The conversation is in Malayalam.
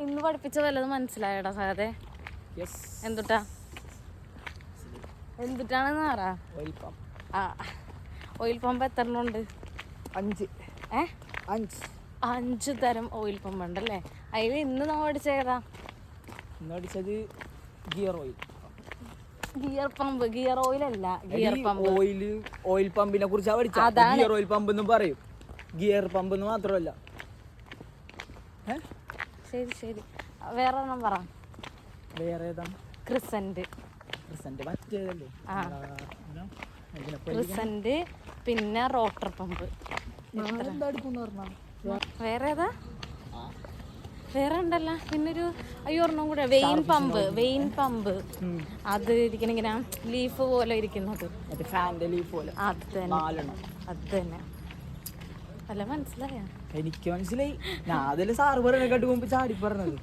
ഇന്ന് പഠിപ്പിച്ച വല്ലതും മനസ്സിലായടാ സാധേ? എന്തുട്ടാണെന്ന് പറ. ഓയിൽ പമ്പ് എത്ര എണ്ണം ഉണ്ട്? 5 തരം ഓയിൽ പമ്പ് ഉണ്ടല്ലേ. അതിൽ ഇന്ന് നമ്മൾ പഠിച്ചേതാ? പഠിച്ചത് gear oil. Gear pump, gear oil അല്ല, ഗിയർ പമ്പ്. ഓയിൽ പമ്പിനെ കുറിച്ചാണ് പഠിച്ചത്. ഗിയർ ഓയിൽ പമ്പ് എന്നും പറയും, ഗിയർ പമ്പ് എന്ന് മാത്രമല്ല. ശരി ശരി, വേറെ ഒന്നും പറ. വേറെ ഏതാ? ക്രിസന്റ്. മറ്റേതല്ലേ? ക്രിസന്റ്, പിന്നെ റോട്ടർ പമ്പ്. വേറെ ഏതാ? വേറെ ഉണ്ടല്ലോ പിന്നൊരു ഒരെണ്ണം കൂടെ, വെയിൻ പമ്പ്. അത് ഇരിക്കണം ഇങ്ങനെ ലീഫ് പോലെ ഇരിക്കുന്നത്. അത് തന്നെ. അല്ല മനസ്സിലായ? എനിക്ക് മനസ്സിലായി. ഞാൻ അതില് സാറ് പറഞ്ഞ കേട്ട് മുമ്പ് ചാടി പറഞ്ഞത്.